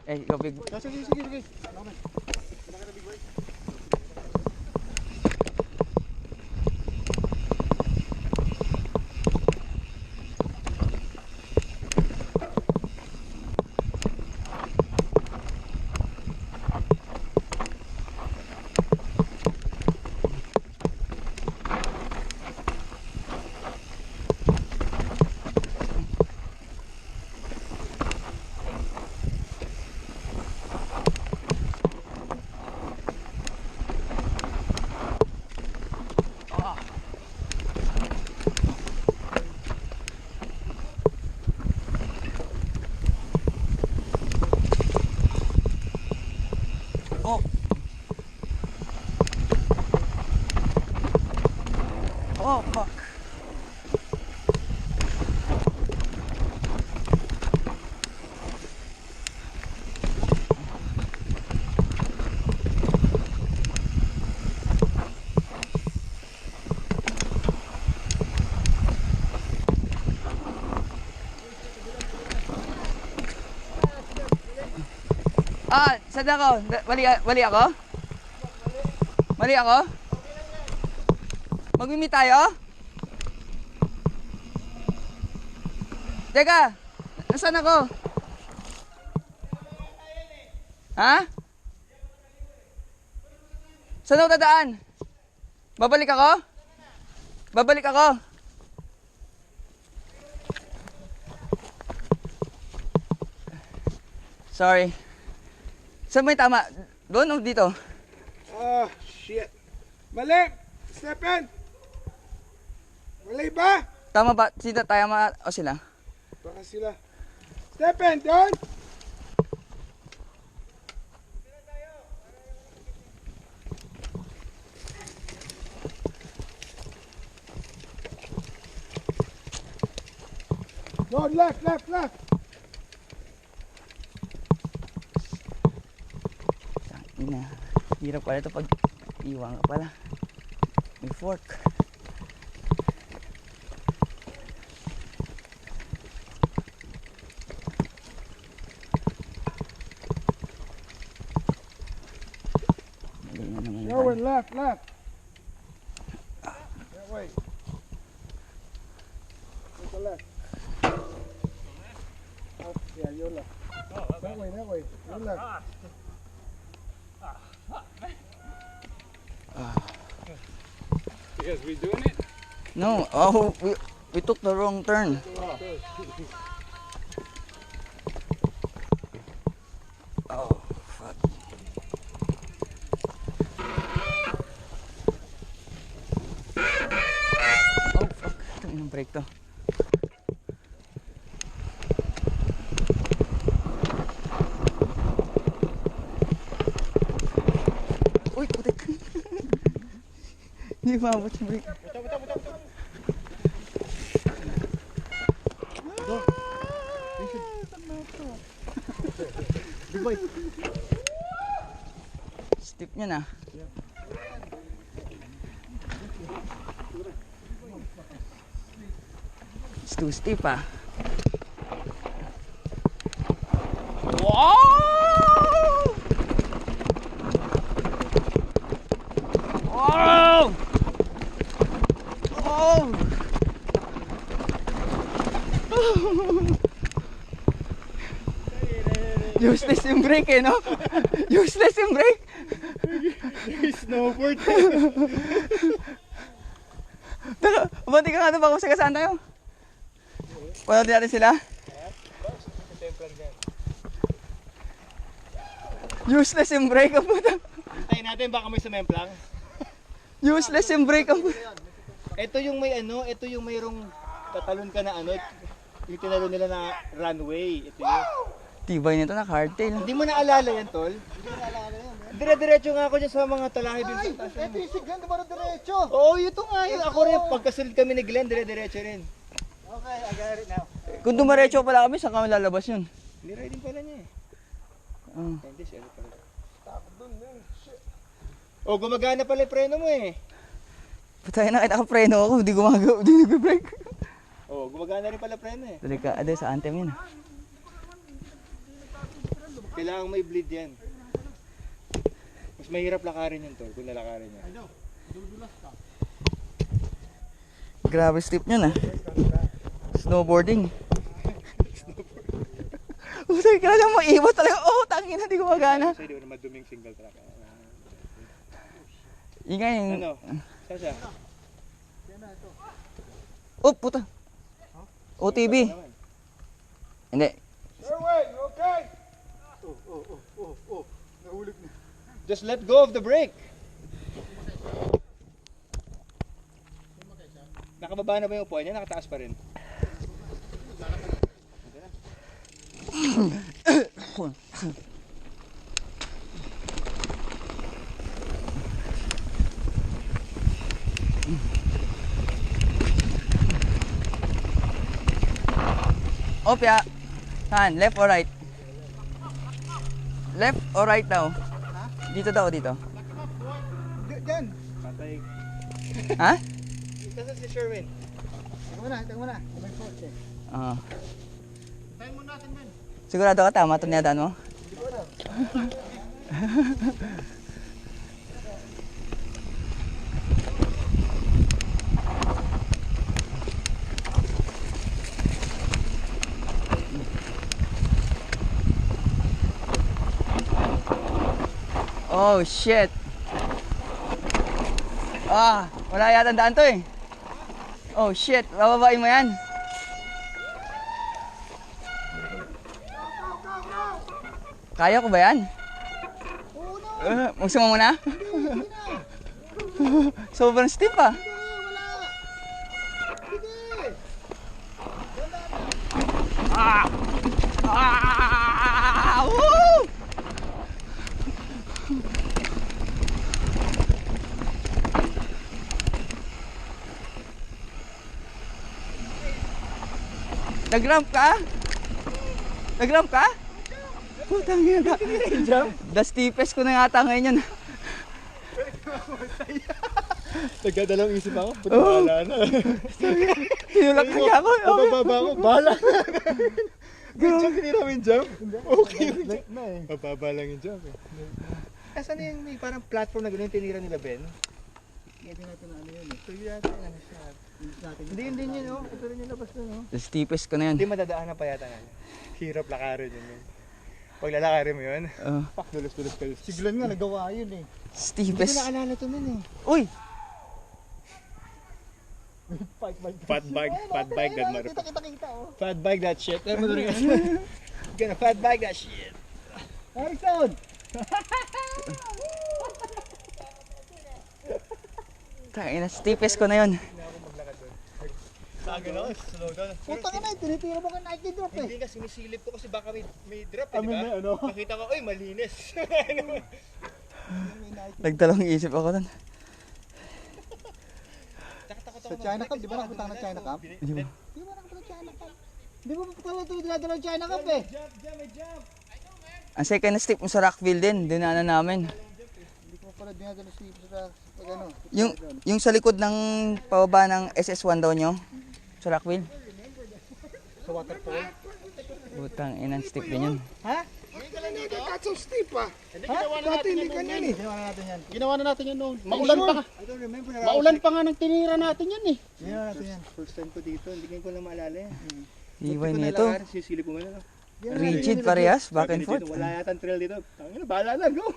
Eh, ikaw big boy. Sige, sige, sige. Oh. Oh, fuck. Saan ako? Mali ako? Mali ako? Magmimit tayo? Teka! Nasaan ako? Ha? Saan ako dadaan? Babalik ako? Babalik ako? Sorry. Saan mo yung tama? Doon o dito? Oh, shit. Mali! Stephen! Mali ba? Tama ba? Sino tayo o sila? Baka sila. Stephen, doon! Doon, left, left, left! Ina, hirap pala ito pag iwan ka pala. May fork. Mali na naman tayo. Going left, left. That way. To the left. Oh, yeah, your left. That way, that way. Your left. You guys redoing it? No, oh, we took the wrong turn. Oh, fuck. Oh, fuck. Ito yung brake to. Uy, putik. Hindi maabot yung brake. Big boy. Steep niya na. It's too steep ah. Wow! Wow! Oh! Useless yung brake eh, no? Useless yung brake. Snowboard. Teka, bati ka nga doon ba kung saan tayo? Panood natin sila? Useless yung brake ang puta. Hintayin natin baka may sumemplang. Useless yung brake ang puta. Ito yung may ano, ito yung mayroong tatalon ka na ano, yung tinalo nila na runway. Ito yun. Tibay nito na hardtail. Hindi mo naalala yan, tol? Hindi mo naalala yan. Dire-diretso nga ako dyan sa mga talahe din sa taas. Ito yung si Glenn, diba diretso? Oo, ito nga yun. Ako rin, pagkasunod kami ni Glenn, dire-diretso rin. Okay, I got it now. Kung dumaretso pala kami, saan kami lalabas yun? Niray din pala niya eh. Hindi siya pala. Oh, gumagana pala yung preno mo eh. Patay na nakapreno ako, hindi gumagawa, hindi nag-brake. Oh, gumagana rin pala preno eh. Dali ka, sa anthem yun. Kailangan may bleed yan. Mas mahirap lakarin yan, tol, kung lalakarin yan. Grabe steep niyan ah. Snowboarding. Usay ka lang maiwas talaga. Oh, tangina, di gumagana. Kasi di ko na maduming single track. Ingay yung... Ano? Saan siya? Oh, puta. OTB. Hindi. Sherwin, okay? Just let go of the brake. Nakababa na ba yung upuan niya? Nakataas pa rin. Opya. Saan? Left or right? Left or right daw? Dito daw, dito. Diyan. Patay. Ha? Nasaan si Sherwin? Tingnan mo na. May force eh. Oo. Sigurado ka tama itong niyadaan mo? Oh shit. Ah, wala yata daan to eh. Oh shit, bababain mo yan. Kaya ko ba yan? Gusto mo muna? Sobrang steep ah. Woo! Nag-ramp ka? Nag-ramp ka? Putang ina. The steepest ko na yata ngayon yun. Nagkadalawang isip ako. Puti Oh. bahala na. Tinulak na niya ako. Mababa ako. Bahala na. Good job, hindi namin jump. Okay. Mababa lang yung jump eh. Asan yung may parang platform na gano'n yung tinira nila Ben? Hindi natin ano yun eh. So yun natin ano siya. Hindi yun oh. Ito rin yung labas nun oh. The steepest ko na yun. Hindi madadaanan pa yata nga. Hirap lakarin yun. Pag lalakarin mo yun, pak dulos-dulos ka. Siglan nga nagawa yun eh. Hindi ko Steepest. naalala ito nun eh. Uy! Fat bag that motherfucker. Kita oh. Fat bag that shit. Gonna fat bag that shit. Harrison! Tain na, steepest ko na yun. Sa gano'n, slow down. Puta ka na, tinitira mo ka Nike drop eh. Hindi nga, sinisilip ko kasi baka may drop eh, Amin di ba? na, ano? Nakita ko, ay malinis. Nagdalawang isip ako doon. Sa China Cup, di ba nakapunta ka ng China Cup? Di ba? Di ba nakapunta ng China Cup? Di ba pala ito dinadala ng China Cup eh? Ang second step mo sa Rockville din, dinaanan namin. Hindi ko pala dinadala sa ano. Yung sa likod ng pababa ng SS1 daw nyo, sa Rockville. Sa waterfall. Butang inang steep din yun. Ha? That's so steep ah. Dati hindi ganyan eh. Ginawa na natin yan. Ginawa na natin yan noon. Maulan pa nga. I don't remember na. Maulan pa nga nang tinira natin yan eh. Ginawa natin yan. First time ko dito, hindi ko na maalala yan. Iway nito. Sisilip ko nga lang. Rigid parehas, back and forth. Wala yata trail dito. Tangina, bahala na, go.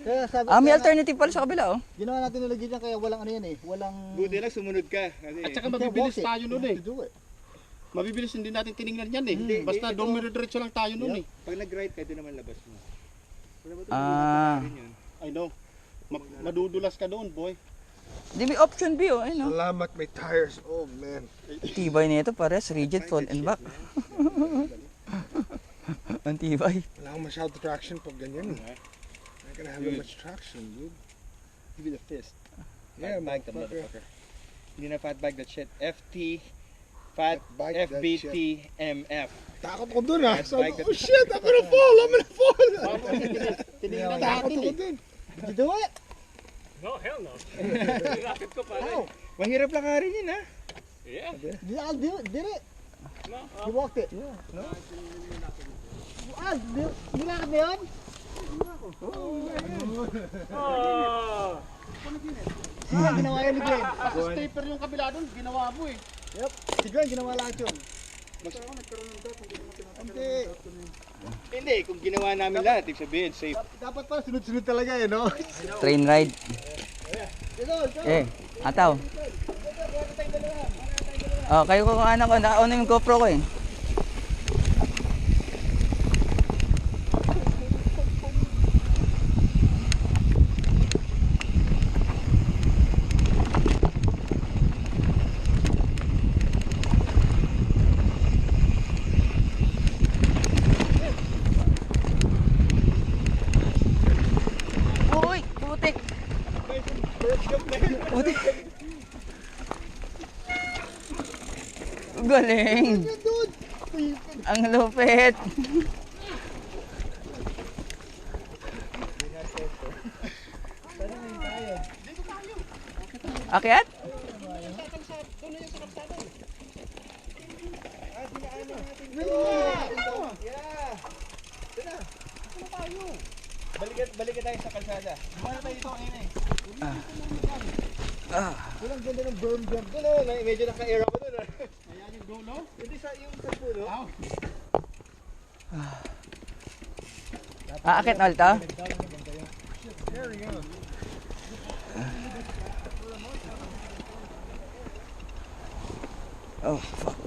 Kaya sabi, May kaya alternative pala sa kabila oh. ginawa natin nilagay dyan kaya walang ano yan eh. Walang... Buti lang sumunod ka. Kasi, At saka mabibilis tayo noon eh. To do it. Mabibilis hindi natin tinignan yan eh. Basta dumiretso lang tayo noon eh. pag nag-ride ka, ito naman labas mo. Wala ba ito? Ah. Yun. I know. Madudulas ka doon boy. Di may option B oh, ayun oh. Salamat may tires. Oh man. Tibay nito pares, rigid front and back. Ang tibay. Wala akong masyado traction pag ganyan eh. Not gonna have much traction dude. Give me the fist. Yeah, bag the motherfucker. Hindi na fat bag that shit. FT, fat, Bag that FBT, MF. Takot ko dun ah. Fat Sabi bag ko, that- oh shit, I'm gonna fall, I'm gonna fall. Tinignan Takot natin ako eh. dun. Did you do it? No, hell no. Rocket ko pa rin. How? Mahirap lakarin yun ha. Yeah. Did it? Did it? No, You walked it? Nilakad na yun? Ginawa yan ni Glenn. Kasi stapler yung kabila doon, ginawa mo eh. Yep. Si Glenn, ginawa lahat yun. Hindi, kung ginawa namin lahat, ibig sabihin, safe. Dapat pala sunod-sunod talaga eh, no? Train ride. Ataw. Oh, kayo ko ano ko, nakauna yung GoPro ko eh. Uy, putik. Putik. Galing. Ang lupit. Akyat? Balikan tayo sa kalsada. Gumana tayo dito kanina eh. Walang ganda ng berm. Doon o, medyo naka-air ako doon. Ayan yung dulo? Hindi sa yung sa pulo. Aakit na ulit ah? Oh, fuck.